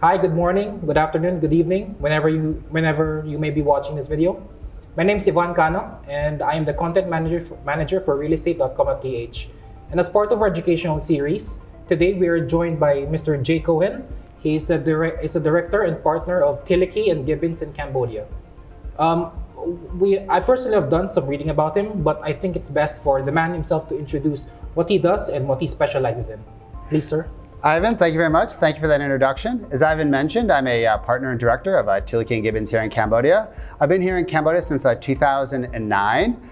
Hi, good morning, good afternoon, good evening, whenever you may be watching this video. My name is Ivan Cano, and I am the content manager for Realestate.com.kh. And as part of our educational series, today we are joined by Mr. Cohen. He is the director and partner of Tillike and Gibbins in Cambodia. I personally have done some reading about him, but I think it's best for the man himself to introduce what he does and what he specializes in. Please, sir. Ivan, thank you very much. Thank you for that introduction. As Ivan mentioned, I'm a partner and director of Tillike and Gibbins here in Cambodia. I've been here in Cambodia since 2009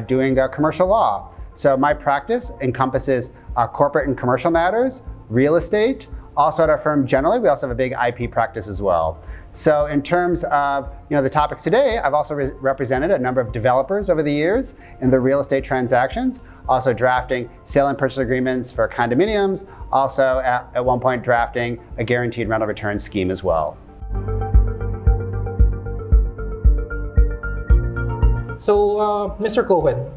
doing commercial law. So my practice encompasses corporate and commercial matters, real estate. Also at our firm generally, we also have a big IP practice as well. So in terms of the topics today, I've also represented a number of developers over the years in the real estate transactions, also drafting sale and purchase agreements for condominiums, also at one point drafting a guaranteed rental return scheme as well. So, Mr. Cohen,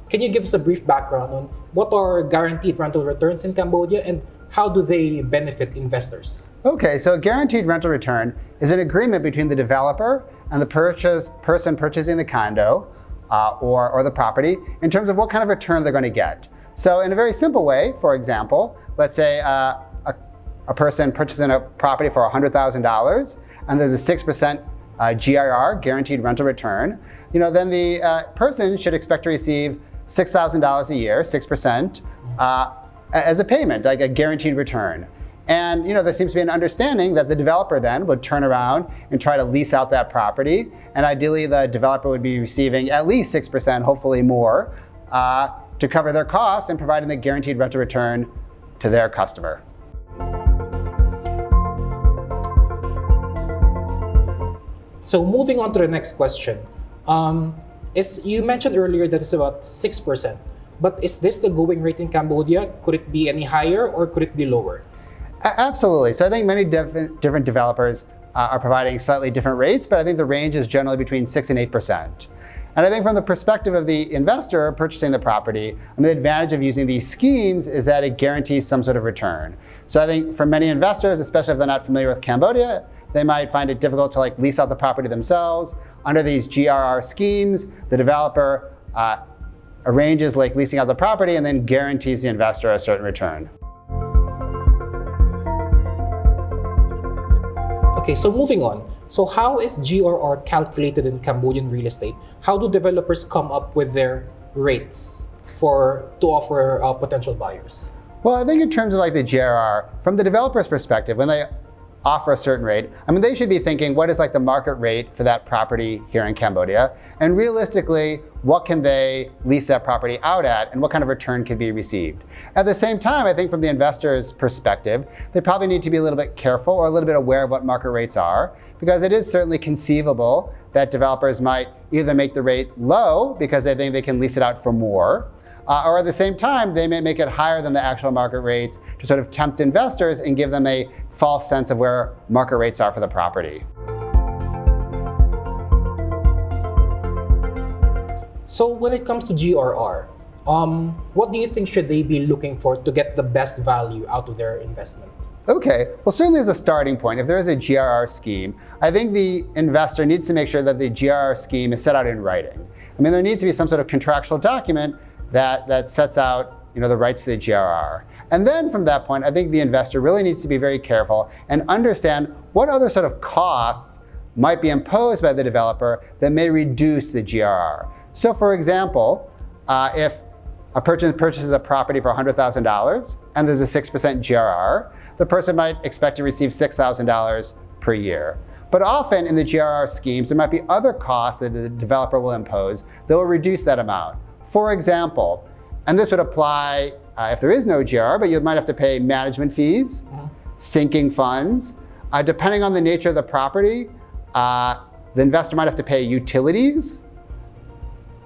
can you give us a brief background on what are guaranteed rental returns in Cambodia and how do they benefit investors? Okay, so a guaranteed rental return is an agreement between the developer and the person purchasing the condo or the property in terms of what kind of return they're going to get. So in a very simple way, for example, let's say a person purchasing a property for $100,000 and there's a 6% GRR, guaranteed rental return, then the person should expect to receive $6,000 a year, 6%, as a payment, like a guaranteed return. And there seems to be an understanding that the developer then would turn around and try to lease out that property. And ideally, the developer would be receiving at least 6%, hopefully more, to cover their costs and providing the guaranteed rental return to their customer. So moving on to the next question. You mentioned earlier that it's about 6%. But is this the going rate in Cambodia? Could it be any higher or could it be lower? Absolutely. So I think many different developers are providing slightly different rates, but I think the range is generally between 6 and 8%. And I think from the perspective of the investor purchasing the property, the advantage of using these schemes is that it guarantees some sort of return. So I think for many investors, especially if they're not familiar with Cambodia, they might find it difficult to lease out the property themselves. Under these GRR schemes, the developer arranges leasing out the property and then guarantees the investor a certain return. Okay, so moving on. So how is GRR calculated in Cambodian real estate? How do developers come up with their rates to offer potential buyers? Well, I think in terms of the GRR, from the developer's perspective, when they offer a certain rate, they should be thinking, what is the market rate for that property here in Cambodia? And realistically, what can they lease that property out at and what kind of return can be received? At the same time, I think from the investor's perspective, they probably need to be a little bit careful or a little bit aware of what market rates are, because it is certainly conceivable that developers might either make the rate low because they think they can lease it out for more, or at the same time, they may make it higher than the actual market rates to sort of tempt investors and give them a false sense of where market rates are for the property. So when it comes to GRR, what do you think should they be looking for to get the best value out of their investment? Okay, well certainly as a starting point, if there is a GRR scheme, I think the investor needs to make sure that the GRR scheme is set out in writing. There needs to be some sort of contractual document that sets out the rights to the GRR. And then from that point, I think the investor really needs to be very careful and understand what other sort of costs might be imposed by the developer that may reduce the GRR. So for example, if a person purchases a property for $100,000 and there's a 6% GRR, the person might expect to receive $6,000 per year. But often in the GRR schemes, there might be other costs that the developer will impose that will reduce that amount. For example, and this would apply if there is no GRR, but you might have to pay management fees, sinking funds. Depending on the nature of the property, the investor might have to pay utilities.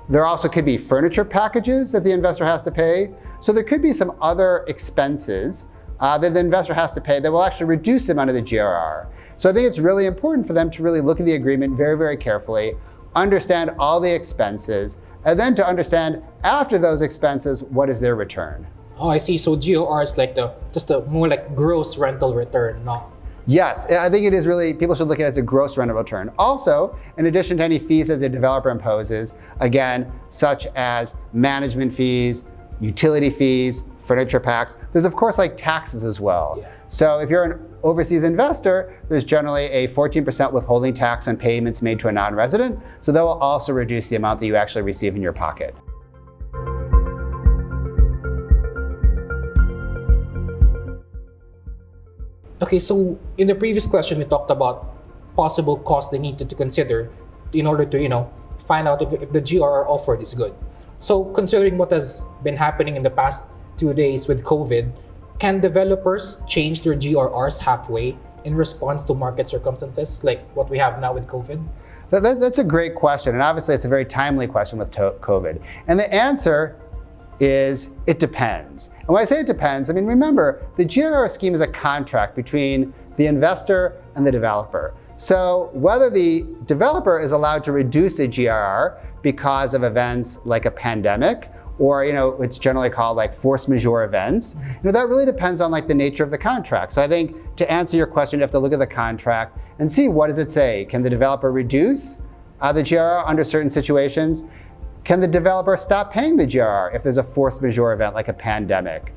There also could be furniture packages that the investor has to pay. So there could be some other expenses that the investor has to pay that will actually reduce the amount of the GRR. So I think it's really important for them to really look at the agreement very, very carefully, understand all the expenses, and then to understand after those expenses, what is their return. Oh, I see. So GRR is just a more like gross rental return, no? Yes, I think it is really, people should look at it as a gross rental return. Also, in addition to any fees that the developer imposes, again, such as management fees, utility fees, furniture packs, there's of course like taxes as well. Yeah. So if you're an overseas investor, there's generally a 14% withholding tax on payments made to a non-resident. So that will also reduce the amount that you actually receive in your pocket. Okay, so in the previous question, we talked about possible costs they needed to consider in order to, find out if the GRR offered is good. So considering what has been happening in the past 2 days with COVID, can developers change their GRRs halfway in response to market circumstances like what we have now with COVID? That's a great question, and obviously it's a very timely question with COVID. And the answer is it depends. And when I say it depends, I mean, remember, the GRR scheme is a contract between the investor and the developer. So whether the developer is allowed to reduce the GRR because of events like a pandemic, or it's generally called like force majeure events, that really depends on like the nature of the contract. So I think to answer your question, you have to look at the contract and see, what does it say? Can the developer reduce the GRR under certain situations? Can the developer stop paying the GRR if there's a force majeure event like a pandemic?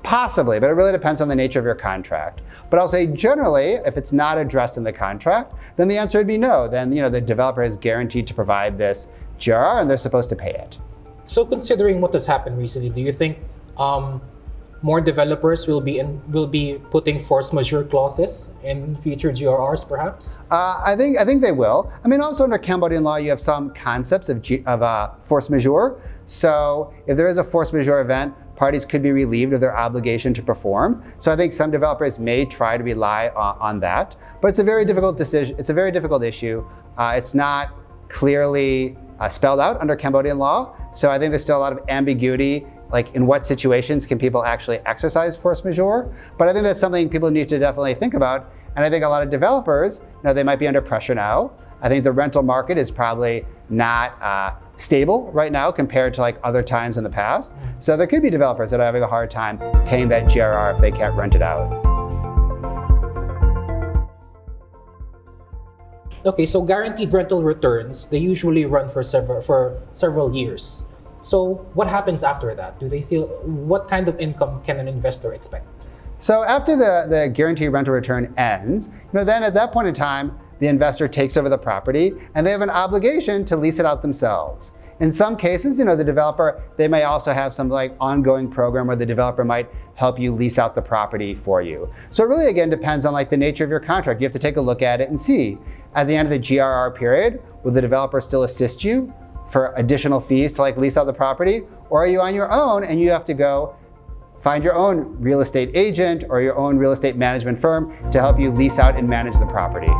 Possibly, but it really depends on the nature of your contract. But I'll say generally, if it's not addressed in the contract, then the answer would be no. Then the developer is guaranteed to provide this GRR and they're supposed to pay it. So considering what has happened recently, do you think more developers will be putting force majeure clauses in future GRRs, perhaps? I think they will. I mean, also under Cambodian law, you have some concepts of force majeure. So if there is a force majeure event, parties could be relieved of their obligation to perform. So I think some developers may try to rely on that, but it's a very difficult decision. It's a very difficult issue. It's not clearly spelled out under Cambodian law. So I think there's still a lot of ambiguity, like in what situations can people actually exercise force majeure. But I think that's something people need to definitely think about. And I think a lot of developers, they might be under pressure now. I think the rental market is probably not stable right now compared to like other times in the past. So there could be developers that are having a hard time paying that GRR if they can't rent it out. Okay, so guaranteed rental returns, they usually run for several years. So what happens after that? What kind of income can an investor expect? So after the guaranteed rental return ends, then at that point in time, the investor takes over the property and they have an obligation to lease it out themselves. In some cases, the developer, they may also have some like ongoing program where the developer might help you lease out the property for you. So it really, again, depends on like the nature of your contract. You have to take a look at it and see, at the end of the GRR period, will the developer still assist you for additional fees to like lease out the property? Or are you on your own and you have to go find your own real estate agent or your own real estate management firm to help you lease out and manage the property?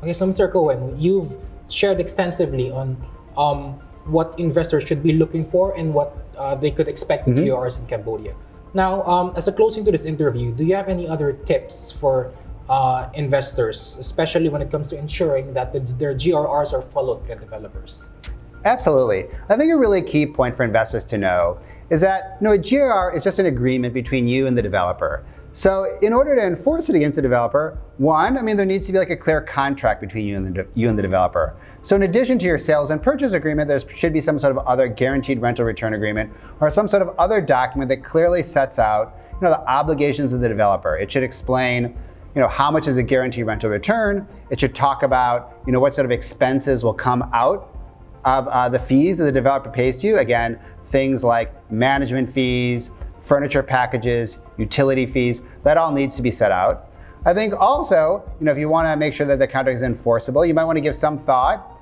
Okay, so Mr. Cohen, you've shared extensively on what investors should be looking for and what they could expect with GRRs in Cambodia. Now, as a closing to this interview, do you have any other tips for investors, especially when it comes to ensuring that their GRRs are followed by developers? Absolutely. I think a really key point for investors to know is that a GRR is just an agreement between you and the developer. So in order to enforce it against the developer, one, there needs to be like a clear contract between you and the developer. So in addition to your sales and purchase agreement, there should be some sort of other guaranteed rental return agreement or some sort of other document that clearly sets out the obligations of the developer. It should explain how much is a guaranteed rental return. It should talk about what sort of expenses will come out of the fees that the developer pays to you. Again, things like management fees, furniture packages, utility fees, that all needs to be set out. I think also, if you want to make sure that the contract is enforceable, you might want to give some thought,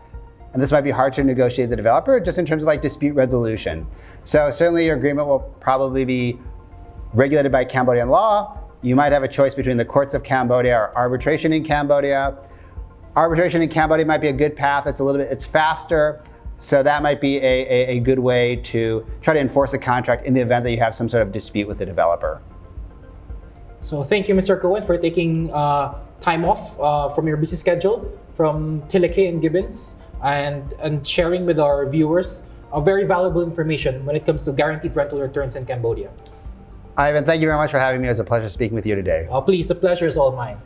and this might be hard to negotiate with the developer, just in terms of like dispute resolution. So certainly your agreement will probably be regulated by Cambodian law. You might have a choice between the courts of Cambodia or arbitration in Cambodia. Arbitration in Cambodia might be a good path. It's faster. So that might be a good way to try to enforce a contract in the event that you have some sort of dispute with the developer. So thank you, Mr. Cohen, for taking time off from your busy schedule from Tillike and Gibbins and sharing with our viewers very valuable information when it comes to guaranteed rental returns in Cambodia. Ivan, thank you very much for having me. It was a pleasure speaking with you today. Please, the pleasure is all mine.